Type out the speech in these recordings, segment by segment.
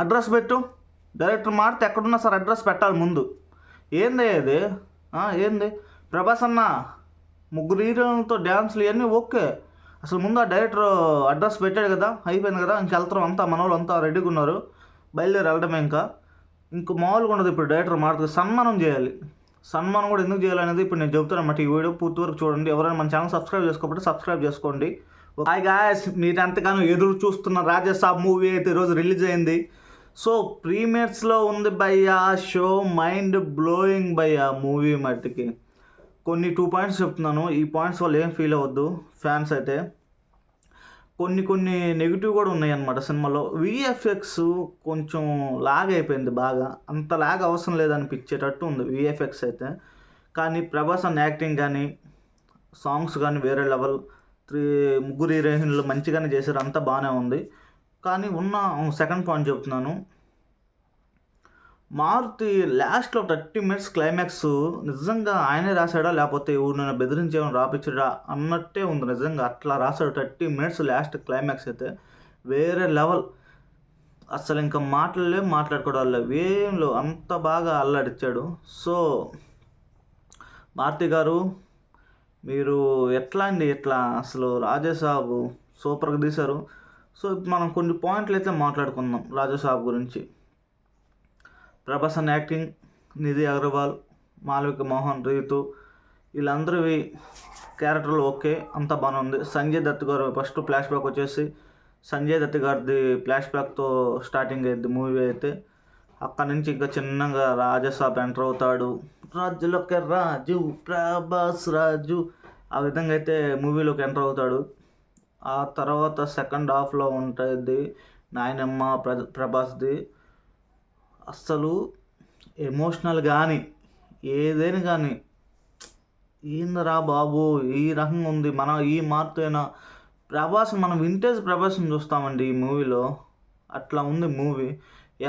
Address పెట్టు. Director మారితే ఎక్కడున్నా సార్ అడ్రస్ పెట్టాలి ముందు. ఏంది అది? ఏంది ప్రభాస్ అన్న ముగ్గురు హీరోలతో డ్యాన్స్లు ఇవన్నీ ఓకే. అసలు ముందు ఆ డైరెక్టర్ అడ్రస్ పెట్టాడు కదా, అయిపోయింది కదా, ఇంకెళ్తారు అంతా మన వాళ్ళు అంతా రెడీగా ఉన్నారు, బయలుదేరి వెళ్ళడమే. ఇంక మామూలుగా ఉండదు. ఇప్పుడు డైరెక్టర్ మారుతుంది, సన్మానం చేయాలి. సన్మానం కూడా ఎందుకు చేయాలనేది ఇప్పుడు నేను చెబుతాను అన్నమాట. ఈ వీడియో పూర్తి వరకు చూడండి. ఎవరైనా మన ఛానల్ సబ్స్క్రైబ్ చేసుకోకపోతే సబ్స్క్రైబ్ చేసుకోండి. హాయ్ గాయ్స్, మీరు ఎంతగానో ఎదురు చూస్తున్న రాజాసాబ్ మూవీ అయితే ఈరోజు రిలీజ్ అయింది. సో ప్రీమియర్స్లో ఉంది భయ్యా. షో మైండ్ బ్లోయింగ్ భయ్యా మూవీ మట్టికి. కొన్ని 2 పాయింట్స్ చెప్తున్నాను. ఈ పాయింట్స్ వల్ల ఏం ఫీల్ అవ్వద్దు ఫ్యాన్స్ అయితే. కొన్ని నెగిటివ్ కూడా ఉన్నాయి అన్నమాట సినిమాలో. విఎఫ్ఎక్స్ కొంచెం లాగ్ అయిపోయింది బాగా. అంత లాగ్ అవసరం లేదనిపించేటట్టు ఉంది విఎఫ్ఎక్స్ అయితే. కానీ ప్రభాస్ అన్న యాక్టింగ్ కానీ సాంగ్స్ కానీ వేరే లెవెల్. ముగ్గురు హీరోయిన్లు మంచిగానే చేశారు, అంతా బాగానే ఉంది. కానీ ఉన్న సెకండ్ పాయింట్ చెప్తున్నాను. మారుతి లాస్ట్లో 30 మినిట్స్ క్లైమాక్స్ నిజంగా ఆయనే రాశాడా లేకపోతే ఊరినైనా బెదిరించేమని రాపించాడా అన్నట్టే ఉంది. నిజంగా అట్లా రాశాడు. 30 మినిట్స్ లాస్ట్ క్లైమాక్స్ అయితే వేరే లెవెల్. అసలు ఇంకా మాట్లాడుకోవడం వేయంలో అంత బాగా అల్లాడిచ్చాడు. సో మారుతి గారు మీరు ఎట్లా అసలు రాజాసాబ్ సూపర్గా తీశారు. సో మనం కొన్ని పాయింట్లు అయితే మాట్లాడుకుందాం రాజాసాబ్ గురించి. ప్రభాస్ అన్న యాక్టింగ్, నిధి అగర్వాల్, మాలవిక మోహన్, రీతు వీళ్ళందరివి క్యారెక్టర్లు ఓకే, అంతా బాగానే ఉంది. సంజయ్ దత్ గారు ఫస్ట్ ఫ్లాష్ బ్యాక్ వచ్చేసి సంజయ్ దత్ గారిది ఫ్లాష్ బ్యాక్తో స్టార్టింగ్ అయ్యింది మూవీ అయితే. అక్కడి నుంచి ఇంకా చిన్నగా రాజాసాబ్ ఎంటర్ అవుతాడు. రాజులోకి రాజు ప్రభాస్ రాజు ఆ విధంగా అయితే మూవీలోకి ఎంటర్ అవుతాడు. ఆ తర్వాత సెకండ్ హాఫ్లో ఉంటుంది నాయనమ్మ ప్రభాస్ది. అస్సలు ఎమోషనల్ కానీ ఏదైనా కానీ ఏందరా బాబు ఈ రకంగా ఉంది. మన ఈ మార్తైనా ప్రభాస్ మనం వింటేజ్ ప్రభాస్ని చూస్తామండి ఈ మూవీలో. అట్లా ఉంది మూవీ.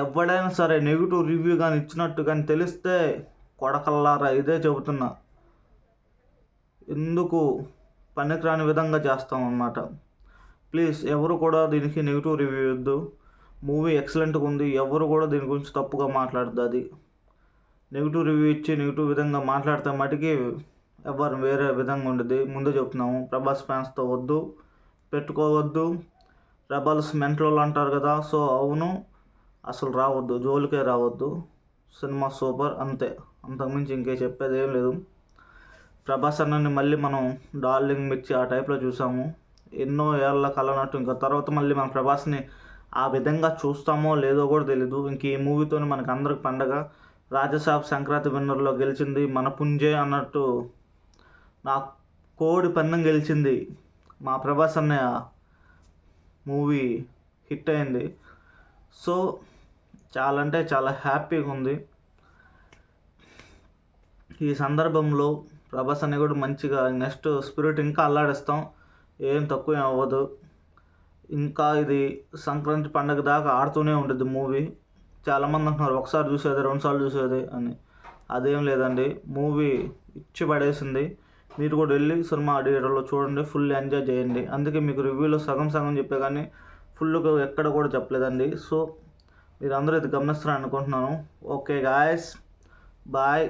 ఎవడైనా సరే నెగిటివ్ రివ్యూ కానీ ఇచ్చినట్టు కానీ తెలిస్తే కొడకల్లారా ఇదే చెబుతున్నా, ఎందుకు పనికిరాని విధంగా చేస్తాం అన్నమాట. ప్లీజ్ ఎవరు కూడా దీనికి నెగిటివ్ రివ్యూ ఇవ్వద్దు. మూవీ ఎక్సలెంట్గా ఉంది. ఎవరు కూడా దీని గురించి తప్పుగా మాట్లాడద్దు. అది నెగిటివ్ రివ్యూ ఇచ్చి నెగిటివ్ విధంగా మాట్లాడితే మటుకి ఎవరు వేరే విధంగా ఉండేది. ముందే చెప్తున్నాము, ప్రభాస్ ఫ్యాన్స్తో వద్దు, పెట్టుకోవద్దు. రెబల్స్ మెంటల్ అంటారు కదా, సో అవును, అసలు రావద్దు, జోలికే రావద్దు. సినిమా సూపర్, అంతే, అంతకుమించి ఇంకే చెప్పేది ఏం లేదు. ప్రభాస్ అన్నని మళ్ళీ మనం డార్లింగ్ మిర్చి ఆ టైప్లో చూసాము. ఎన్నో ఏళ్ళ కలనట్టు ఇంకా తర్వాత మళ్ళీ మన ప్రభాస్ని ఆ విధంగా చూస్తామో లేదో కూడా తెలీదు. ఇంక ఈ మూవీతో మనకు అందరికి పండగ. రాజాసాబ్ సంక్రాంతి విన్నర్లో గెలిచింది మన పుంజే అన్నట్టు. నా కోడి పందెం గెలిచింది. మా ప్రభాస్ అన్నయ్య మూవీ హిట్ అయింది. సో చాలా అంటే చాలా హ్యాపీగా ఉంది. ఈ సందర్భంలో ప్రభాస్ అన్నయ్య కూడా మంచిగా నెక్స్ట్ స్పిరిట్ ఇంకా అల్లాడిస్తాం, ఏం తక్కువ అవ్వదు. ఇంకా ఇది సంక్రాంతి పండగ దాకా ఆడుతూనే ఉంటుంది మూవీ. చాలామంది అంటున్నారు ఒకసారి చూసేది 2 సార్లు చూసేది అని. అదేం లేదండి, మూవీ ఇచ్చి పడేసింది. మీరు కూడా వెళ్ళి సినిమా థియేటర్లో చూడండి, ఫుల్ ఎంజాయ్ చేయండి. అందుకే మీకు రివ్యూలో సగం చెప్పే కానీ ఫుల్గా ఎక్కడ కూడా చెప్పలేదండి. సో మీరు అందరూ ఇది గమనిస్తారని అనుకుంటున్నాను. Okay guys, bye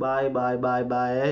bye bye bye bye.